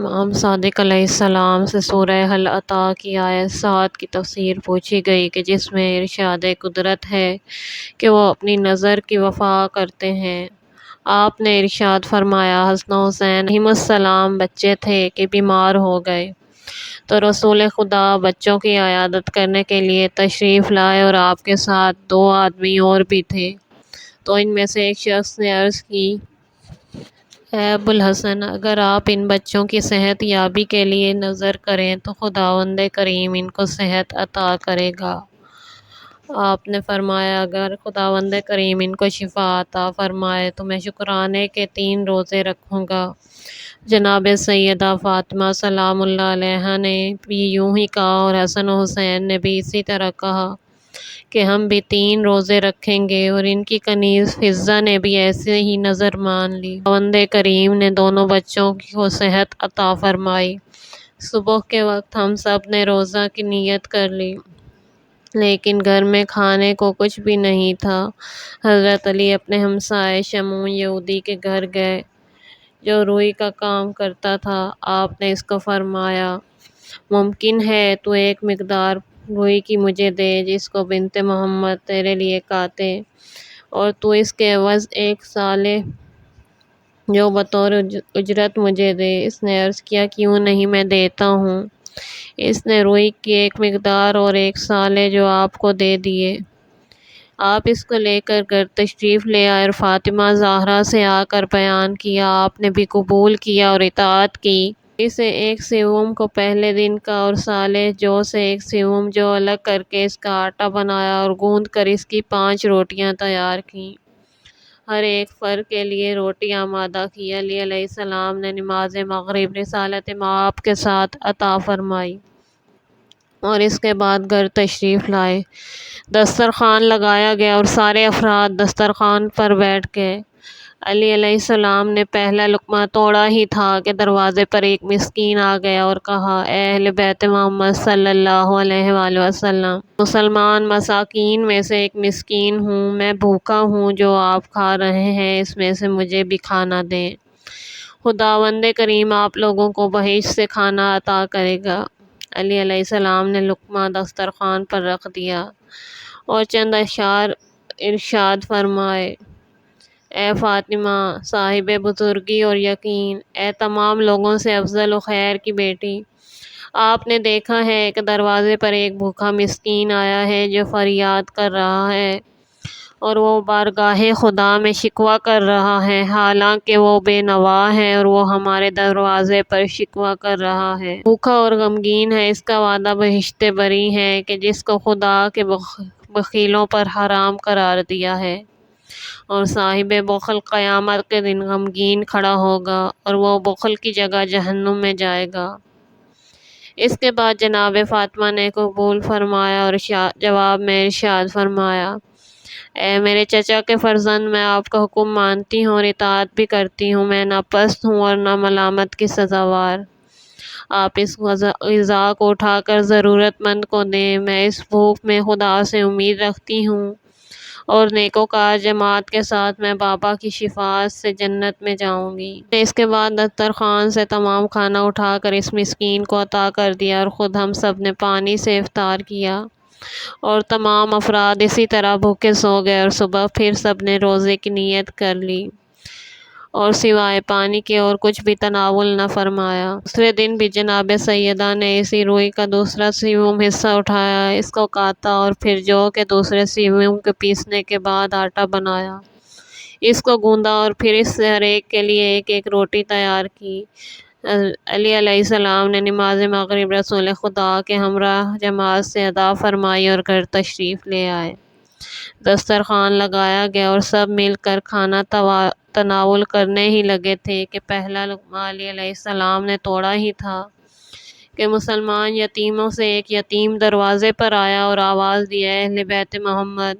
امام صادق علیہ السلام سے سورہ حل عطا کی آیت 7 کی تفسیر پوچھی گئی کہ جس میں ارشاد قدرت ہے کہ وہ اپنی نظر کی وفا کرتے ہیں۔ آپ نے ارشاد فرمایا، حسن و حسین علیہم السلام بچے تھے کہ بیمار ہو گئے تو رسول خدا بچوں کی عیادت کرنے کے لیے تشریف لائے اور آپ کے ساتھ 2 آدمی اور بھی تھے۔ تو ان میں سے ایک شخص نے عرض کی، اے ابوالحسن، اگر آپ ان بچوں کی صحت یابی کے لیے نظر کریں تو خداوند کریم ان کو صحت عطا کرے گا۔ آپ نے فرمایا، اگر خداوند کریم ان کو شفا عطا فرمائے تو میں شکرانے کے 3 روزے رکھوں گا۔ جناب سیدہ فاطمہ سلام اللہ علیہا نے بھی یوں ہی کہا اور حسن و حسین نے بھی اسی طرح کہا کہ ہم بھی 3 روزے رکھیں گے، اور ان کی کنیز فضہ نے بھی ایسے ہی نظر مان لی۔ خداوند کریم نے دونوں بچوں کو صحت عطا فرمائی۔ صبح کے وقت ہم سب نے روزہ کی نیت کر لی، لیکن گھر میں کھانے کو کچھ بھی نہیں تھا۔ حضرت علی اپنے ہمسائے شمعون یہودی کے گھر گئے جو روئی کا کام کرتا تھا۔ آپ نے اس کو فرمایا، ممکن ہے تو ایک مقدار روئی کی مجھے دے جس کو بنت محمد تیرے لیے کاتے، اور تو اس کے عوض 1 صالح جو بطور اجرت مجھے دے۔ اس نے عرض کیا، کیوں نہیں، میں دیتا ہوں۔ اس نے روئی کی 1 مقدار اور 1 صالح جو آپ کو دے دیے۔ آپ اس کو لے کر گھر تشریف لے آئے اور فاطمہ زہرا سے آ کر بیان کیا۔ آپ نے بھی قبول کیا اور اطاعت کی۔ اسے 1 سیوم کو پہلے دن کا اور صالح جو سے 1 سیوم جو الگ کر کے اس کا آٹا بنایا اور گوندھ کر اس کی 5 روٹیاں تیار کیں۔ ہر ایک فرد کے لیے روٹی آمادہ کی۔ علی علیہ السلام نے نماز مغرب رسالت مآب کے ساتھ عطا فرمائی اور اس کے بعد گھر تشریف لائے۔ دسترخوان لگایا گیا اور سارے افراد دسترخوان پر بیٹھ گئے۔ علی علیہ السلام نے پہلا لقمہ توڑا ہی تھا کہ دروازے پر ایک مسکین آ گیا اور کہا، اے اہل بیت محمد صلی اللہ علیہ وآلہ وسلم، مسلمان مساکین میں سے ایک مسکین ہوں، میں بھوکا ہوں، جو آپ کھا رہے ہیں اس میں سے مجھے بھی کھانا دیں، خداوند کریم آپ لوگوں کو بہشت سے کھانا عطا کرے گا۔ علی علیہ السلام نے لقمہ دسترخوان پر رکھ دیا اور چند اشعار ارشاد فرمائے، اے فاطمہ صاحب بزرگی اور یقین، اے تمام لوگوں سے افضل و خیر کی بیٹی، آپ نے دیکھا ہے کہ دروازے پر ایک بھوکا مسکین آیا ہے جو فریاد کر رہا ہے اور وہ بارگاہ خدا میں شکوہ کر رہا ہے، حالانکہ وہ بے نوا ہے اور وہ ہمارے دروازے پر شکوہ کر رہا ہے، بھوکا اور غمگین ہے۔ اس کا وعدہ بہشت بری ہے کہ جس کو خدا کے بخیلوں پر حرام قرار دیا ہے، اور صاحب بخل قیامت کے دن غمگین کھڑا ہوگا اور وہ بخل کی جگہ جہنم میں جائے گا۔ اس کے بعد جناب فاطمہ نے قبول فرمایا اور جواب میں ارشاد فرمایا، اے میرے چچا کے فرزند، میں آپ کا حکم مانتی ہوں اور اطاعت بھی کرتی ہوں، میں نہ پست ہوں اور نہ ملامت کی سزاوار۔ آپ اس غذا کو اٹھا کر ضرورت مند کو دیں، میں اس بھوک میں خدا سے امید رکھتی ہوں اور نیکوکار جماعت کے ساتھ میں بابا کی شفاعت سے جنت میں جاؤں گی۔ اس کے بعد دسترخوان سے تمام کھانا اٹھا کر اس مسکین کو عطا کر دیا اور خود ہم سب نے پانی سے افطار کیا اور تمام افراد اسی طرح بھوکے سو گئے، اور صبح پھر سب نے روزے کی نیت کر لی اور سوائے پانی کے اور کچھ بھی تناول نہ فرمایا۔ دوسرے دن بھی جناب سیدہ نے اسی روئی کا دوسرا سیوم حصہ اٹھایا، اس کو کاتا اور پھر جو کہ دوسرے سیوم کے پیسنے کے بعد آٹا بنایا، اس کو گوندا اور پھر اس سے ہر ایک کے لیے 1 روٹی تیار کی۔ علی علیہ السلام نے نماز مغرب رسول خدا کے ہمراہ جماعت سے ادا فرمائی اور گھر تشریف لے آئے۔ دسترخوان لگایا گیا اور سب مل کر کھانا تناول کرنے ہی لگے تھے کہ پہلا لقمہ علی علیہ السلام نے توڑا ہی تھا کہ مسلمان یتیموں سے ایک یتیم دروازے پر آیا اور آواز دی، اے اہل بیت محمد،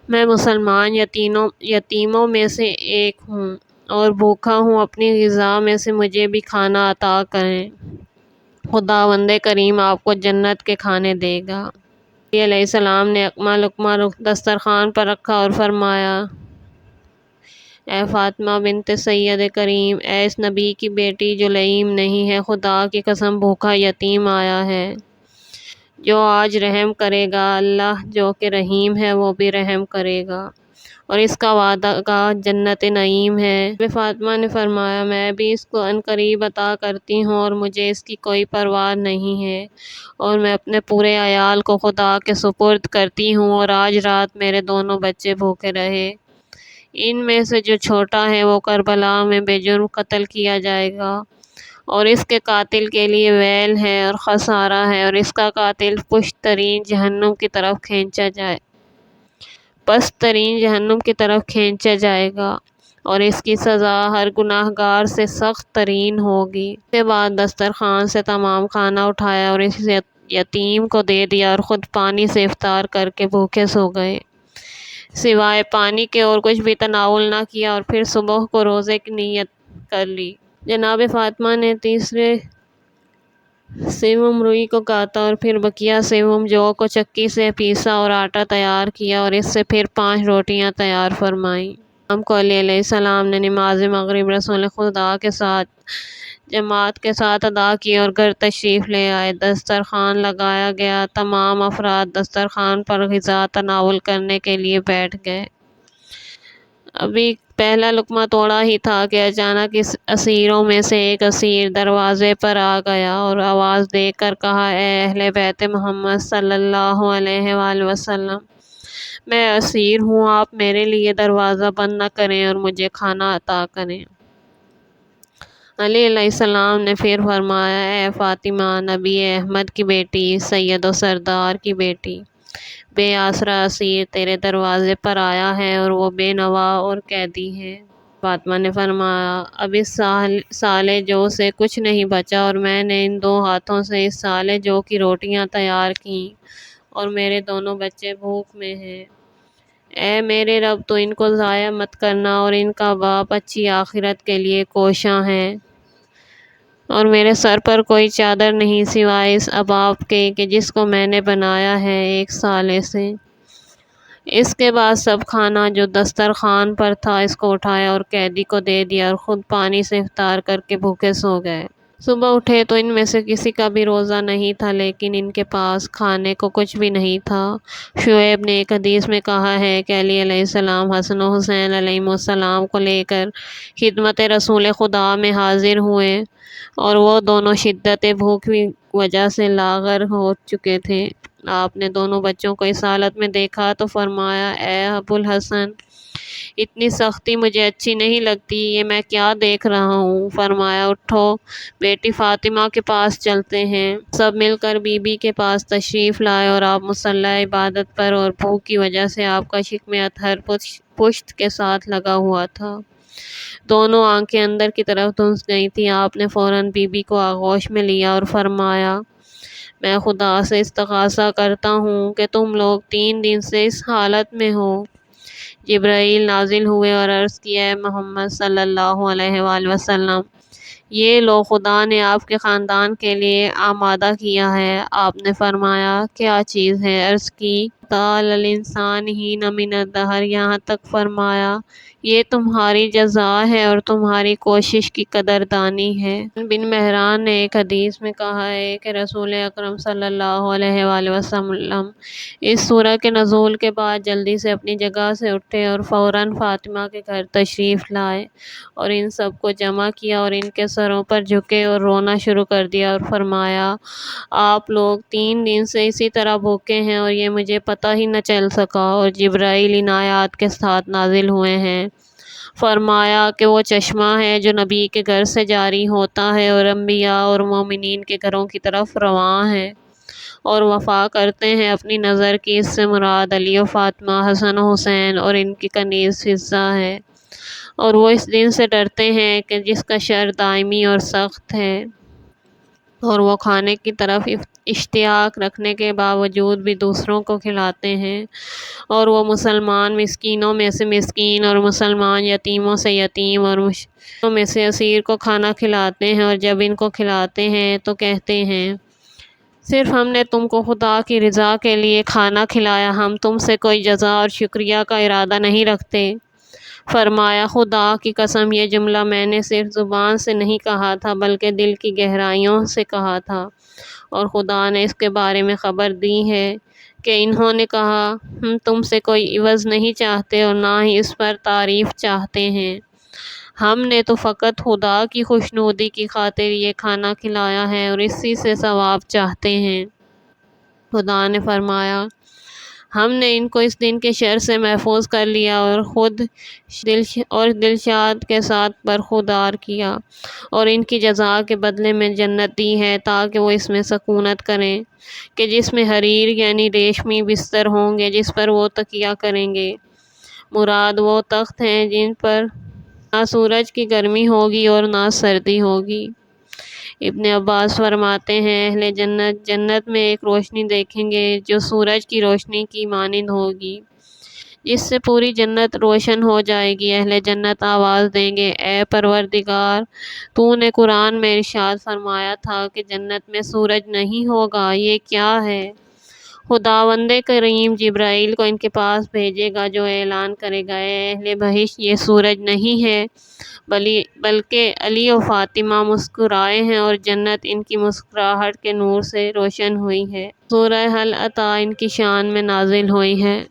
میں مسلمان یتیموں میں سے ایک ہوں اور بھوکا ہوں، اپنی غذا میں سے مجھے بھی کھانا عطا کریں، خداوند کریم آپ کو جنت کے کھانے دے گا۔ علی علیہ السلام نے اقمہ لقمہ دسترخوان پر رکھا اور فرمایا، اے فاطمہ بنت سید کریم، اے اس نبی کی بیٹی جو لئیم نہیں ہے، خدا کی قسم بھوکا یتیم آیا ہے جو آج رحم کرے گا، اللہ جو کہ رحیم ہے وہ بھی رحم کرے گا، اور اس کا وعدہ کا جنت نعیم ہے۔ بی فاطمہ نے فرمایا، میں بھی اس کو عنقریب عطا کرتی ہوں اور مجھے اس کی کوئی پرواہ نہیں ہے، اور میں اپنے پورے عیال کو خدا کے سپرد کرتی ہوں، اور آج رات میرے دونوں بچے بھوکے رہے۔ ان میں سے جو چھوٹا ہے وہ کربلا میں بے جرم قتل کیا جائے گا، اور اس کے قاتل کے لیے ویل ہے اور خسارہ ہے، اور اس کا قاتل پشت ترین جہنم کی طرف کھینچا جائے گا، اور اس کی سزا ہر گناہ گار سے سخت ترین ہوگی۔ اس کے بعد دسترخوان سے تمام کھانا اٹھایا اور اس یتیم کو دے دیا، اور خود پانی سے افطار کر کے بھوکے سو گئے، سوائے پانی کے اور کچھ بھی تناول نہ کیا، اور پھر صبح کو روزے کی نیت کر لی۔ جناب فاطمہ نے تیسرے سیوم روئی کو کاتا اور پھر بقیہ سیوم جو کو چکی سے پیسا اور آٹا تیار کیا، اور اس سے پھر 5 روٹیاں تیار فرمائیں۔ امام کو علیہ السلام نے نماز مغرب رسول خدا کے ساتھ جماعت کے ساتھ ادا کی اور گھر تشریف لے آئے۔ دسترخوان لگایا گیا، تمام افراد دسترخوان پر غذا تناول کرنے کے لیے بیٹھ گئے۔ ابھی پہلا لقمہ توڑا ہی تھا کہ اچانک اس اسیروں میں سے ایک اسیر دروازے پر آ گیا اور آواز دے کر کہا، اے اہل بیت محمد صلی اللہ علیہ وآلہ وسلم، میں اسیر ہوں، آپ میرے لیے دروازہ بند نہ کریں اور مجھے کھانا عطا کریں۔ علیہ السلام نے پھر فرمایا، اے فاطمہ، نبی احمد کی بیٹی، سید و سردار کی بیٹی، بے آسرا اسیر تیرے دروازے پر آیا ہے، اور وہ بے نوا اور قیدی ہے۔ فاطمہ نے فرمایا، اب اس سالے جو سے کچھ نہیں بچا، اور میں نے ان 2 ہاتھوں سے اس سالے جو کی روٹیاں تیار کیں، اور میرے دونوں بچے بھوک میں ہیں۔ اے میرے رب، تو ان کو ضائع مت کرنا، اور ان کا باپ اچھی آخرت کے لیے کوشاں ہے، اور میرے سر پر کوئی چادر نہیں سوائے اس اباب کے کہ جس کو میں نے بنایا ہے 1 سالے سے۔ اس کے بعد سب کھانا جو دسترخوان پر تھا اس کو اٹھایا اور قیدی کو دے دیا، اور خود پانی سے افطار کر کے بھوکے سو گئے۔ صبح اٹھے تو ان میں سے کسی کا بھی روزہ نہیں تھا، لیکن ان کے پاس کھانے کو کچھ بھی نہیں تھا۔ شعیب نے ایک حدیث میں کہا ہے کہ علی علیہ السلام حسن و حسین علیہ السلام کو لے کر خدمت رسول خدا میں حاضر ہوئے، اور وہ دونوں شدت بھوک کی وجہ سے لاغر ہو چکے تھے۔ آپ نے دونوں بچوں کو اس حالت میں دیکھا تو فرمایا، اے ابو الحسن، اتنی سختی مجھے اچھی نہیں لگتی، یہ میں کیا دیکھ رہا ہوں؟ فرمایا، اٹھو بیٹی فاطمہ کے پاس چلتے ہیں۔ سب مل کر بی بی کے پاس تشریف لائے، اور آپ مصلی عبادت پر اور بھوک کی وجہ سے آپ کا شکم اطہر پشت کے ساتھ لگا ہوا تھا، دونوں آنکھیں اندر کی طرف دھنس گئی تھیں۔ آپ نے فوراً بی بی کو آغوش میں لیا اور فرمایا، میں خدا سے استغاثہ کرتا ہوں کہ تم لوگ 3 دن سے اس حالت میں ہو۔ جبرائیل نازل ہوئے اور عرض کیا، اے محمد صلی اللہ علیہ وآلہ وسلم، یہ لو خدا نے آپ کے خاندان کے لیے آمادہ کیا ہے۔ آپ نے فرمایا، کیا چیز ہے؟ عرض کی، قال الانسان حین من الدہر، یہاں تک فرمایا، یہ تمہاری جزا ہے اور تمہاری کوشش کی قدردانی ہے۔ بن مہران نے ایک حدیث میں کہا ہے کہ رسول اکرم صلی اللہ علیہ وآلہ وسلم اس سورہ کے نزول کے بعد جلدی سے اپنی جگہ سے اٹھے اور فوراً فاطمہ کے گھر تشریف لائے، اور ان سب کو جمع کیا اور ان کے سروں پر جھکے اور رونا شروع کر دیا، اور فرمایا، آپ لوگ 3 دن سے اسی طرح بھوکے ہیں اور یہ مجھے پتہ ہی نہ چل سکا، اور جبرائیل ان آیات کے ساتھ نازل ہوئے ہیں۔ فرمایا کہ وہ چشمہ ہے جو نبی کے گھر سے جاری ہوتا ہے اور انبیاء اور مومنین کے گھروں کی طرف رواں ہے، اور وفا کرتے ہیں اپنی نظر کی۔ اس سے مراد علی و فاطمہ، حسن و حسین اور ان کی کنیز حفصہ ہے، اور وہ اس دن سے ڈرتے ہیں کہ جس کا شر دائمی اور سخت ہے، اور وہ کھانے کی طرف اشتیاق رکھنے کے باوجود بھی دوسروں کو کھلاتے ہیں، اور وہ مسلمان مسکینوں میں سے مسکین اور مسلمان یتیموں سے یتیم اور مشرکوں میں سے اسیر کو کھانا کھلاتے ہیں، اور جب ان کو کھلاتے ہیں تو کہتے ہیں، صرف ہم نے تم کو خدا کی رضا کے لیے کھانا کھلایا، ہم تم سے کوئی جزا اور شکریہ کا ارادہ نہیں رکھتے۔ فرمایا خدا کی قسم یہ جملہ میں نے صرف زبان سے نہیں کہا تھا بلکہ دل کی گہرائیوں سے کہا تھا، اور خدا نے اس کے بارے میں خبر دی ہے کہ انہوں نے کہا ہم تم سے کوئی عوض نہیں چاہتے اور نہ ہی اس پر تعریف چاہتے ہیں، ہم نے تو فقط خدا کی خوشنودی کی خاطر یہ کھانا کھلایا ہے اور اسی سے ثواب چاہتے ہیں۔ خدا نے فرمایا ہم نے ان کو اس دن کے شر سے محفوظ کر لیا اور دلشاد کے ساتھ برخوردار کیا، اور ان کی جزا کے بدلے میں جنت دی ہے تاکہ وہ اس میں سکونت کریں کہ جس میں حریر یعنی ریشمی بستر ہوں گے جس پر وہ تکیہ کریں گے۔ مراد وہ تخت ہیں جن پر نہ سورج کی گرمی ہوگی اور نہ سردی ہوگی۔ ابن عباس فرماتے ہیں اہل جنت جنت میں ایک روشنی دیکھیں گے جو سورج کی روشنی کی مانند ہوگی، جس سے پوری جنت روشن ہو جائے گی۔ اہل جنت آواز دیں گے اے پروردگار، تو نے قرآن میں ارشاد فرمایا تھا کہ جنت میں سورج نہیں ہوگا، یہ کیا ہے؟ خداوند کریم جبرائیل کو ان کے پاس بھیجے گا جو اعلان کرے گا اے اہل بہشت یہ سورج نہیں ہے بلکہ علی و فاطمہ مسکرائے ہیں اور جنت ان کی مسکراہٹ کے نور سے روشن ہوئی ہے۔ سورہ حل عطا ان کی شان میں نازل ہوئی ہے۔